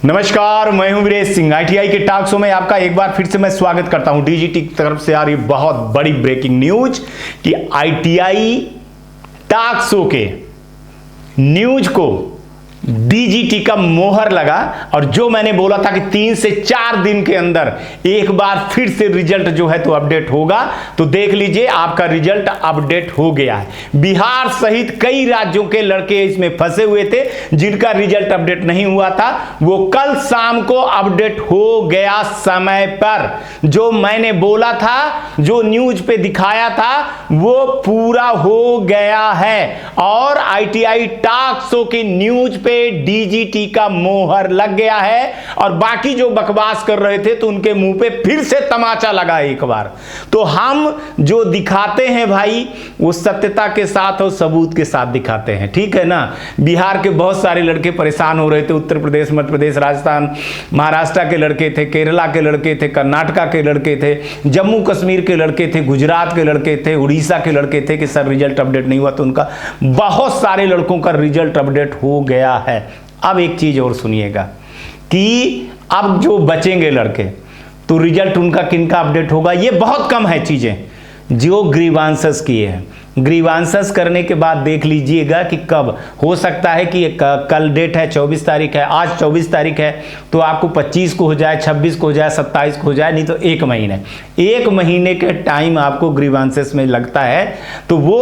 नमस्कार, मैं हूं वीरेश सिंह। आईटीआई के टॉक शो में आपका एक बार फिर से मैं स्वागत करता हूं। डीजीटी की तरफ से आ रही बहुत बड़ी ब्रेकिंग न्यूज कि आईटीआई टॉक शो के न्यूज को डीजीटी का मोहर लगा और जो मैंने बोला था कि 3 से 4 दिन के अंदर एक बार फिर से रिजल्ट जो है तो अपडेट होगा, तो देख लीजिए आपका रिजल्ट अपडेट हो गया है। बिहार सहित कई राज्यों के लड़के इसमें फंसे हुए थे जिनका रिजल्ट अपडेट नहीं हुआ था, वो कल शाम को अपडेट हो गया समय पर। जो मैंने बोला था, जो न्यूज पे दिखाया था, वो पूरा हो गया है और आईटीआई टॉक शो की न्यूज पे डीजीटी का मोहर लग गया है और बाकी जो बकवास कर रहे थे तो उनके मुंह पे फिर से तमाचा लगा एक बार। तो हम जो दिखाते हैं भाई वो सत्यता के साथ और सबूत के साथ दिखाते हैं, ठीक है ना। बिहार के बहुत सारे लड़के परेशान हो रहे थे, उत्तर प्रदेश, मध्य प्रदेश, राजस्थान, महाराष्ट्र के लड़के थे, केरला के लड़के थे, कर्नाटका के लड़के थे, जम्मू कश्मीर के लड़के थे, गुजरात के लड़के थे, उड़ीसा के लड़के थे कि सर रिजल्ट अपडेट नहीं हुआ, तो उनका बहुत सारे लड़कों का रिजल्ट अपडेट हो गया है। अब एक चीज और सुनिएगा कि अब जो बचेंगे लड़के तो रिजल्ट उनका किनका अपडेट होगा, ये बहुत कम है चीजें जो ग्रीवांसेस किए हैं। ग्रीवांसेस करने के बाद देख लीजिएगा कि कब हो सकता है कि कल डेट है 24 तारीख है, आज 24 तारीख है, तो आपको 25 को हो जाए, 26 को हो जाए, 27 को हो जाए, नहीं तो 1 महीने के टाइम आपको ग्रीवांसेस में लगता है। तो वो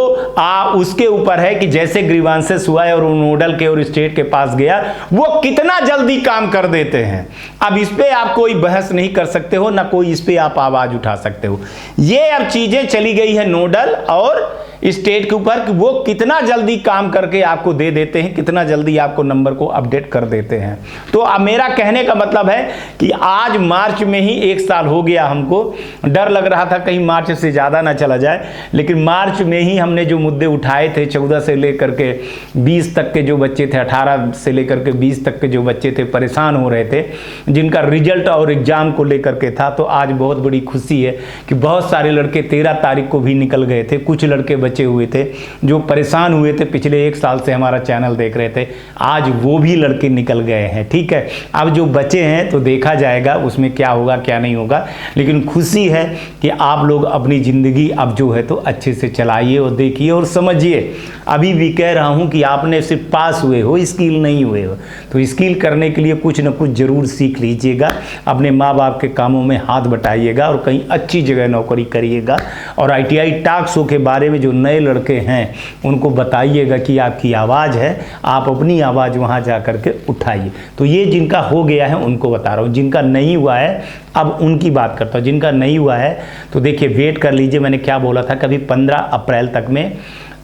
उसके ऊपर है कि जैसे ग्रीवांसेस हुआ है और नोडल के और स्टेट के पास गया, वो कितना जल्दी काम कर देते हैं। अब इस पे आप कोई बहस नहीं कर सकते हो, ना कोई इस पे आप आवाज उठा सकते हो। ये अब चीजें चली गई है नोडल और स्टेट के ऊपर कि वो कितना जल्दी काम करके आपको दे देते हैं, कितना जल्दी आपको नंबर को अपडेट कर देते हैं। तो अब मेरा कहने का मतलब है कि आज मार्च में ही 1 साल हो गया। हमको डर लग रहा था कहीं मार्च से ज़्यादा ना चला जाए, लेकिन मार्च में ही हमने जो मुद्दे उठाए थे, 14 से लेकर के 20 तक के जो बच्चे थे, 18 से लेकर के 20 तक के जो बच्चे थे, परेशान हो रहे थे, जिनका रिजल्ट और एग्जाम को लेकर के था, तो आज बहुत बड़ी खुशी है कि बहुत सारे लड़के 13 तारीख को भी निकल गए थे। कुछ लड़के बचे हुए थे जो परेशान हुए थे, पिछले 1 साल से हमारा चैनल देख रहे थे, आज वो भी लड़के निकल गए हैं, ठीक है। अब जो बचे हैं तो देखा जाएगा उसमें क्या होगा क्या नहीं होगा, लेकिन खुशी है कि आप लोग अपनी ज़िंदगी अब जो है तो अच्छे से चलाइए और देखिए और समझिए। अभी भी कह रहा हूं कि आपने सिर्फ पास हुए हो, स्किल नहीं हुए हो, तो स्किल करने के लिए कुछ ना कुछ जरूर सीख लीजिएगा, अपने माँ बाप के कामों में हाथ बटाइएगा और कहीं अच्छी जगह नौकरी करिएगा। और आईटीआई टॉक शो के बारे में जो नए लड़के हैं उनको बताइएगा कि आपकी आवाज़ है, आप अपनी आवाज़ वहाँ जा कर के उठाइए। तो ये जिनका हो गया है उनको बता रहा हूँ, जिनका नहीं हुआ है अब उनकी बात करता हूँ। जिनका नहीं हुआ है तो देखिए वेट कर लीजिए, मैंने क्या बोला था, कभी 15 अप्रैल तक में।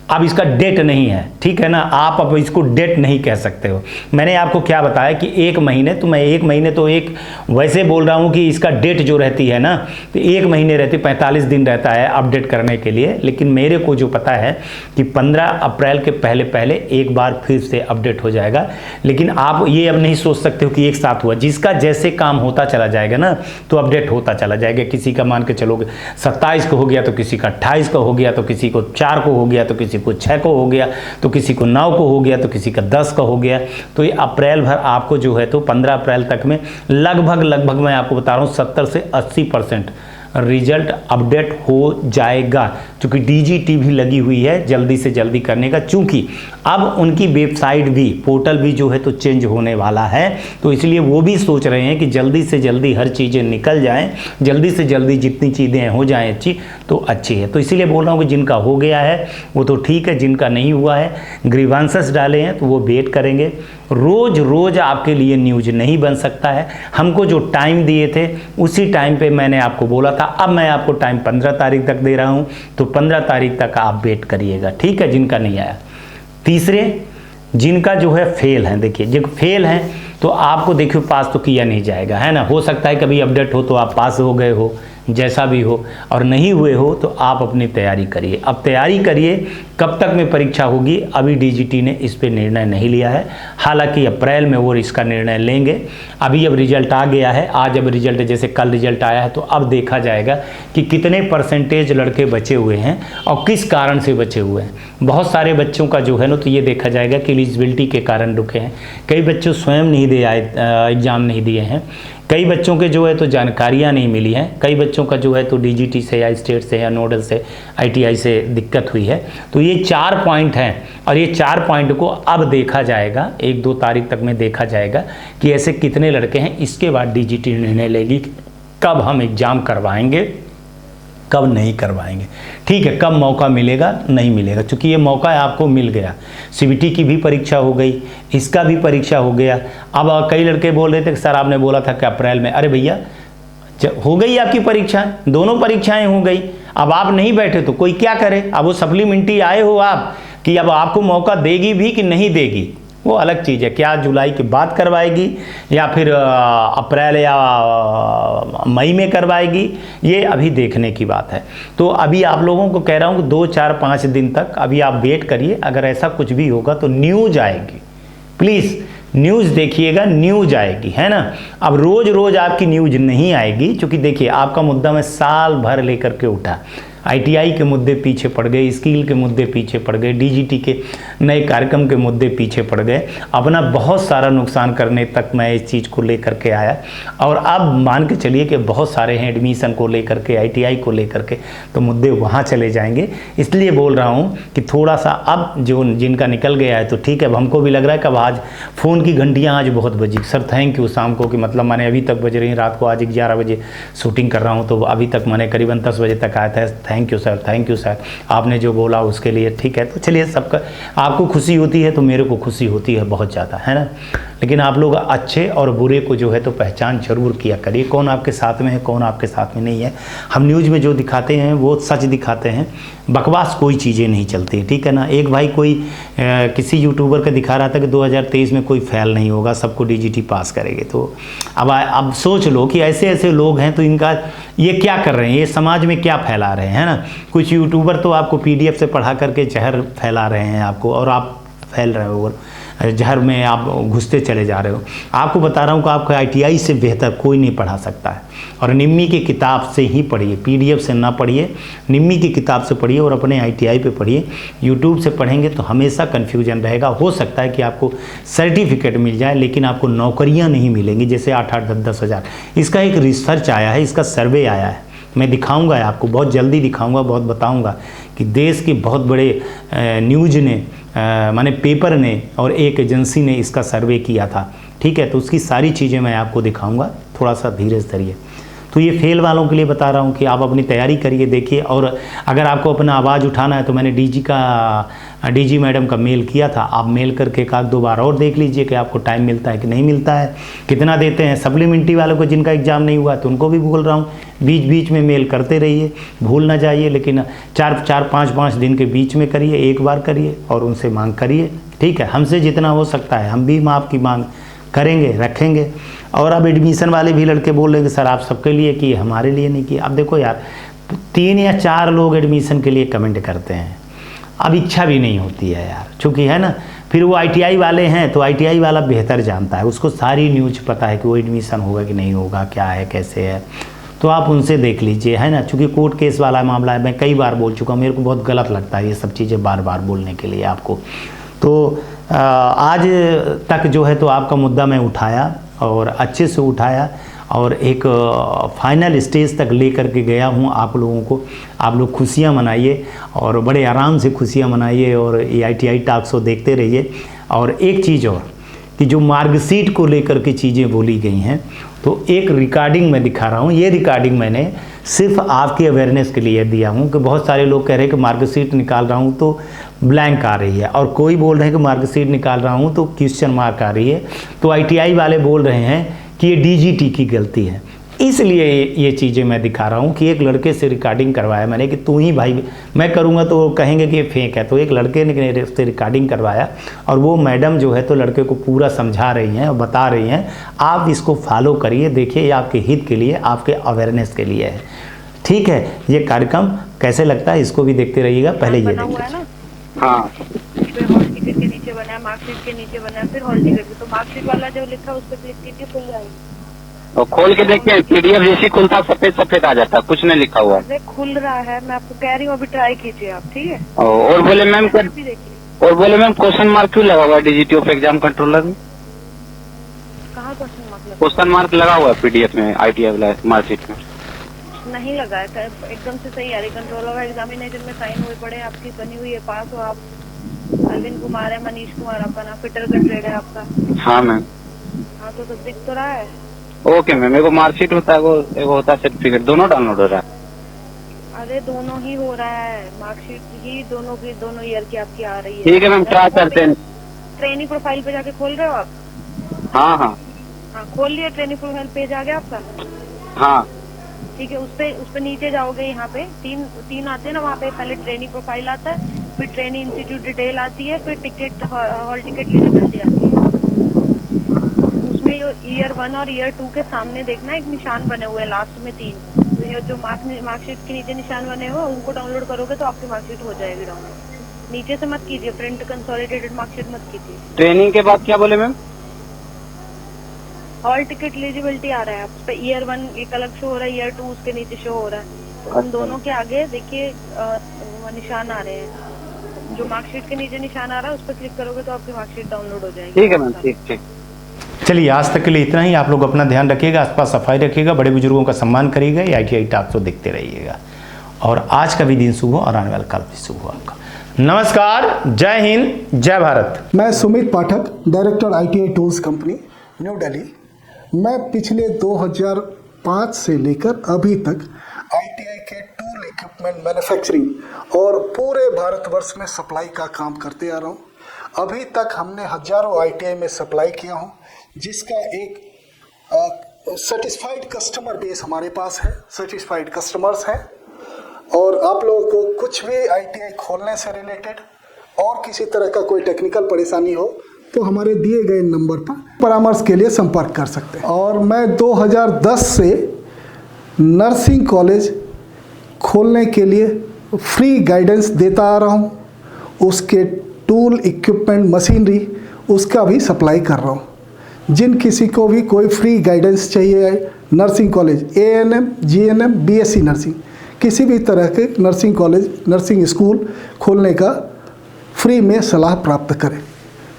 अब इसका डेट नहीं है, ठीक है ना, आप अब इसको डेट नहीं कह सकते हो। मैंने आपको क्या बताया कि 1 महीने, तो मैं 1 महीने तो एक वैसे बोल रहा हूँ कि इसका डेट जो रहती है ना, तो 1 महीने रहती, 45 दिन रहता है अपडेट करने के लिए, लेकिन मेरे को जो पता है कि 15 अप्रैल के पहले पहले एक बार फिर से अपडेट हो जाएगा। लेकिन आप ये अब नहीं सोच सकते हो कि एक साथ हुआ, जिसका जैसे काम होता चला जाएगा ना तो अपडेट होता चला जाएगा। किसी का मान के चलोगे 27 को हो गया तो किसी का 28 को हो गया, तो किसी को 4 को हो गया, तो किसी को 6 को हो गया, तो किसी को 9 को हो गया, तो किसी का 10 का हो गया। तो ये अप्रैल भर आपको जो है तो 15 अप्रैल तक में लगभग मैं आपको बता रहा हूँ 70 से 80% रिजल्ट अपडेट हो जाएगा, क्योंकि डीजीटी भी लगी हुई है जल्दी से जल्दी करने का। चूंकि अब उनकी वेबसाइट भी, पोर्टल भी जो है तो चेंज होने वाला है, तो इसलिए वो भी सोच रहे हैं कि जल्दी से जल्दी हर चीज़ें निकल जाएं, जल्दी से जल्दी जितनी चीज़ें हो जाएं अच्छी तो अच्छी है। तो इसीलिए बोल रहा हूँ कि जिनका हो गया है वो तो ठीक है, जिनका नहीं हुआ है, ग्रीवांसेस डाले हैं तो वो वेट करेंगे। रोज रोज आपके लिए न्यूज नहीं बन सकता है। हमको जो टाइम दिए थे उसी टाइम पे मैंने आपको बोला था, अब मैं आपको टाइम 15 तारीख तक दे रहा हूं, तो 15 तारीख तक आप वेट करिएगा, ठीक है, जिनका नहीं आया। तीसरे, जिनका जो है फेल है, देखिए जो फेल हैं तो आपको देखिए पास तो किया नहीं जाएगा, है ना। हो सकता है कभी अपडेट हो तो आप पास हो गए हो, जैसा भी हो, और नहीं हुए हो तो आप अपनी तैयारी करिए। अब तैयारी करिए, कब तक में परीक्षा होगी अभी डीजीटी ने इस पे निर्णय नहीं लिया है। हालांकि अप्रैल में वो इसका निर्णय लेंगे। अभी अब रिजल्ट आ गया है, आज अब रिजल्ट, जैसे कल रिजल्ट आया है, तो अब देखा जाएगा कि कितने परसेंटेज लड़के बचे हुए हैं और किस कारण से बचे हुए हैं। बहुत सारे बच्चों का जो है ना, तो ये देखा जाएगा कि एलिजिबिलिटी के कारण रुके हैं। कई बच्चों स्वयं नहीं दे आए, एग्ज़ाम नहीं दिए हैं। कई बच्चों के जो है तो जानकारियाँ नहीं मिली हैं। कई बच्चों का जो है तो डीजीटी से या स्टेट से या नोडल से आईटीआई से दिक्कत हुई है। तो ये 4 पॉइंट हैं और ये 4 पॉइंट को अब देखा जाएगा, 1-2 तारीख तक में देखा जाएगा कि ऐसे कितने लड़के हैं। इसके बाद डीजीटी निर्णय लेगी कब हम एग्ज़ाम करवाएंगे, कब नहीं करवाएंगे। ठीक है, कब मौका मिलेगा, नहीं मिलेगा, क्योंकि ये मौका आपको मिल गया। सीबीटी की भी परीक्षा हो गई, इसका भी परीक्षा हो गया। अब कई लड़के बोल रहे थे कि सर आपने बोला था कि अप्रैल में, अरे भैया हो गई आपकी परीक्षा, दोनों परीक्षाएं हो गई। अब आप नहीं बैठे तो कोई क्या करे। अब वो सप्लीमेंट्री आए हो आप कि अब आपको मौका देगी भी कि नहीं देगी, वो अलग चीज़ है। क्या जुलाई के बाद करवाएगी या फिर अप्रैल या मई में करवाएगी, ये अभी देखने की बात है। तो अभी आप लोगों को कह रहा हूँ कि 2, 4, 5 दिन तक अभी आप वेट करिए। अगर ऐसा कुछ भी होगा तो न्यूज़ आएगी, प्लीज़ न्यूज़ देखिएगा, न्यूज़ आएगी, है ना। अब रोज़ रोज़ आपकी न्यूज़ नहीं आएगी, क्योंकि देखिए आपका मुद्दा मैं साल भर लेकर के उठा। आईटीआई के मुद्दे पीछे पड़ गए, स्किल के मुद्दे पीछे पड़ गए, डीजीटी के नए कार्यक्रम के मुद्दे पीछे पड़ गए। अपना बहुत सारा नुकसान करने तक मैं इस चीज़ को लेकर के आया, और अब मान के चलिए कि बहुत सारे हैं एडमिशन को लेकर के, आईटीआई को लेकर के, तो मुद्दे वहाँ चले जाएंगे। इसलिए बोल रहा हूँ कि थोड़ा सा अब जो जिनका निकल गया है तो ठीक है। अब हमको भी लग रहा है कि अब आज फ़ोन की घंटियाँ आज बहुत बजी। सर थैंक यू शाम को, कि मतलब मैंने अभी तक बज रही, रात को आज 11 बजे शूटिंग कर रहा हूँ, तो अभी तक मैंने करीबन 10 बजे तक आया था। Thank you sir, thank you sir, आपने जो बोला उसके लिए। ठीक है, तो चलिए, सबका आपको खुशी होती है तो मेरे को खुशी होती है बहुत ज़्यादा, है ना। लेकिन आप लोग अच्छे और बुरे को जो है तो पहचान जरूर किया करिए, कौन आपके साथ में है, कौन आपके साथ में नहीं है। हम न्यूज़ में जो दिखाते हैं वो सच दिखाते हैं, बकवास कोई चीज़ें नहीं चलती, ठीक है ना। एक भाई कोई किसी यूट्यूबर का दिखा रहा था कि 2023 में कोई फेल नहीं होगा, सबको डीजीटी पास करेंगे। तो अब सोच लो कि ऐसे ऐसे लोग हैं, तो इनका ये क्या कर रहे हैं, ये समाज में क्या फैला रहे हैं, है ना। कुछ यूट्यूबर तो आपको पीडीएफ से पढ़ा करके जहर फैला रहे हैं आपको, और आप फैल रहे हो, जहर में आप घुसते चले जा रहे हो। आपको बता रहा हूँ कि आपको आईटीआई से बेहतर कोई नहीं पढ़ा सकता है। और निम्मी की किताब से ही पढ़िए, पीडीएफ से ना पढ़िए, निम्मी की किताब से पढ़िए और अपने आईटीआई पे पढ़िए। यूट्यूब से पढ़ेंगे तो हमेशा कन्फ्यूजन रहेगा। हो सकता है कि आपको सर्टिफिकेट मिल जाए, लेकिन आपको नौकरियाँ नहीं मिलेंगी, जैसे 8-8, 10-10 हज़ार। इसका एक रिसर्च आया है, इसका सर्वे आया है, मैं दिखाऊंगा आपको, बहुत जल्दी दिखाऊंगा, बहुत बताऊंगा कि देश के बहुत बड़े न्यूज़ ने, माने पेपर ने और एक एजेंसी ने इसका सर्वे किया था। ठीक है, तो उसकी सारी चीज़ें मैं आपको दिखाऊंगा, थोड़ा सा धीरज धरिए। तो ये फेल वालों के लिए बता रहा हूँ कि आप अपनी तैयारी करिए, देखिए। और अगर आपको अपना आवाज़ उठाना है तो मैंने डीजी मैडम का मेल किया था, आप मेल करके 1-2 बार और देख लीजिए कि आपको टाइम मिलता है कि नहीं मिलता है, कितना देते हैं। सप्लीमेंट्री वालों को जिनका एग्ज़ाम नहीं हुआ तो उनको भी बोल रहा हूँ, बीच बीच में मेल करते रहिए, भूल ना जाइए। लेकिन 4-5 दिन के बीच में करिए, एक बार करिए और उनसे मांग करिए, ठीक है। हमसे जितना हो सकता है हम भी माफ़ की मांग करेंगे, रखेंगे। और अब एडमिशन वाले भी लड़के बोल रहे हैं कि सर आप सबके लिए किए, हमारे लिए नहीं किए। अब देखो यार, 3 या 4 लोग एडमिशन के लिए कमेंट करते हैं, अब इच्छा भी नहीं होती है यार, चूँकि है ना। फिर वो आईटीआई वाले हैं तो आईटीआई वाला बेहतर जानता है, उसको सारी न्यूज़ पता है कि वो एडमिशन होगा कि नहीं होगा, क्या है कैसे है, तो आप उनसे देख लीजिए, है ना। चूँकि कोर्ट केस वाला मामला है, मैं कई बार बोल चुका हूँ, मेरे को बहुत गलत लगता है ये सब चीज़ें बार बार बोलने के लिए आपको। तो आज तक जो है तो आपका मुद्दा मैं उठाया और अच्छे से उठाया और एक फाइनल स्टेज तक लेकर के गया हूँ आप लोगों को। आप लोग खुशियाँ मनाइए और बड़े आराम से खुशियाँ मनाइए और ये आईटीआई टॉक शो देखते रहिए। और एक चीज़ और कि जो मार्कशीट को लेकर के चीज़ें बोली गई हैं, तो एक रिकॉर्डिंग मैं दिखा रहा हूँ। ये रिकॉर्डिंग मैंने सिर्फ आपके अवेयरनेस के लिए दिया हूँ कि बहुत सारे लोग कह रहे हैं कि मार्कशीट निकाल रहा हूँ तो ब्लैंक आ रही है, और कोई बोल रहे हैं कि मार्कशीट निकाल रहा हूँ तो क्वेश्चन मार्क आ रही है। तो आईटीआई वाले बोल रहे हैं कि ये डीजीटी की गलती है। इसलिए ये चीज़ें मैं दिखा रहा हूँ कि एक लड़के से रिकॉर्डिंग करवाया मैंने कि तू ही भाई, मैं करूँगा तो कहेंगे कि ये फेक है। तो एक लड़के ने उससे रिकॉर्डिंग करवाया और वो मैडम जो है तो लड़के को पूरा समझा रही हैं और बता रही हैं आप इसको फॉलो करिए, देखिए ये आपके हित के लिए, आपके अवेयरनेस के लिए है। ठीक है, ये कार्यक्रम कैसे लगता है इसको भी देखते रहिएगा। पहले ये देखिए। हाँ, फिर हॉल टिकट के नीचे बना है, मार्कशीट के नीचे बना है, फिर हॉल टिकट भी। तो मार्कशीट वाला जो लिखा है उस पर क्लिक कीजिए, खुल जाएगी। और खोल के देखिए, पीडीएफ जैसी खुलता सफेद सफेद आ जाता, कुछ नहीं लिखा हुआ। अरे खुल रहा है, मैं आपको कह रही हूँ, अभी ट्राई कीजिए आप, ठीक है। और बोले मैम भी देखिए और बोले मैम क्वेश्चन मार्क क्यों लगा हुआ है डीजीटी ऑफ एग्जाम कंट्रोलर में? कहाँ क्वेश्चन मार्क क्वेश्चन मार्क लगा हुआ है पीडीएफ में, ITI वाला मार्कशीट में नहीं लगा है, एकदम से सही आ रही। कंट्रोलर एग्जामिनेशन में साइन हुए पड़े, आपकी बनी हुई है, पास हो आप। अरविंद कुमार है, मनीष कुमार आपका नाम, फिटर का ट्रेड है आपका। हाँ मैम। हाँ तो सब दिख तो रहा है। ओके मैम, मेरे को मार्कशीट होता है, वो एगो होता है सर्टिफिकेट, दोनों डाउनलोड हो रहा है। अरे दोनों ही हो रहा है, मार्कशीट ही दोनों की, दोनों ईयर की आपकी आ रही है। ठीक है मैम, ट्राई करते हैं। ट्रेनिंग प्रोफाइल पे जाके खोल रहे हो आप? हाँ हाँ हाँ खोल लिया, ट्रेनिंग प्रोफाइल पेज आ गया आपका। हाँ ठीक है, उस पे नीचे जाओगे, यहाँ पे तीन आते हैं ना, वहाँ पे पहले ट्रेनिंग प्रोफाइल आता है, फिर ट्रेनिंग इंस्टीट्यूट डिटेल आती है, फिर टिकट हॉल टिकट एलिजिबिलिटी आती है। उसमें ईयर 1 और ईयर 2 के सामने देखना एक निशान बने हुए हैं लास्ट में 3, तो ये जो मार्कशीट के नीचे निशान बने हुए उनको डाउनलोड करोगे तो आपकी मार्कशीट हो जाएगी डाउनलोड। नीचे से मत कीजिए, प्रिंट कंसोलिडेटेड मार्कशीट मत कीजिए। ट्रेनिंग के बाद क्या बोले मैम? हॉल टिकट एलिजिबिलिटी आ रहा है, उस पे ईयर 1 एक अलग शो हो रहा है, ईयर 2 उसके नीचे शो हो रहा है। तो उन दोनों के आगे देखिए निशान आ रहे हैं, जो मार्कशीट के नीचे निशान आ रहा है उस पर क्लिक करोगे तो आपकी मार्कशीट डाउनलोड हो जाएगी। ठीक है मैम, ठीक ठीक। चलिए आज तक के लिए इतना ही। आप लोग अपना ध्यान रखिएगा, आसपास सफाई रखिएगा, बड़े बुजुर्गों का सम्मान करिएगा, ITI टॉक्स को देखते रहिएगा। और आज का भी दिन शुभ हो और आने वाला कल भी शुभ हो आपका। नमस्कार, जय हिंद, जय भारत। मैं Sumit Pathak, director ITI tools company, New Delhi. मैं पिछले 2005 से लेकर अभी तक ITI के टूल इक्विपमेंट मैन्युफैक्चरिंग और पूरे भारतवर्ष में सप्लाई का काम करते आ रहा हूँ। अभी तक हमने हजारों ITI में सप्लाई किया हूँ, जिसका एक सेटिस्फाइड कस्टमर बेस हमारे पास है, सेटिस्फाइड कस्टमर्स हैं। और आप लोगों को कुछ भी ITI खोलने से रिलेटेड और किसी तरह का कोई टेक्निकल परेशानी हो तो हमारे दिए गए नंबर पर परामर्श के लिए संपर्क कर सकते हैं। और मैं 2010 से नर्सिंग कॉलेज खोलने के लिए फ्री गाइडेंस देता आ रहा हूँ। उसके टूल इक्विपमेंट मशीनरी उसका भी सप्लाई कर रहा हूँ। जिन किसी को भी कोई फ्री गाइडेंस चाहिए, nursing college, ANM, GNM, BSc nursing, किसी भी तरह के नर्सिंग कॉलेज, नर्सिंग स्कूल खोलने का फ्री में सलाह प्राप्त करें।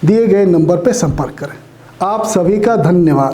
दिए गए नंबर पर संपर्क करें। आप सभी का धन्यवाद।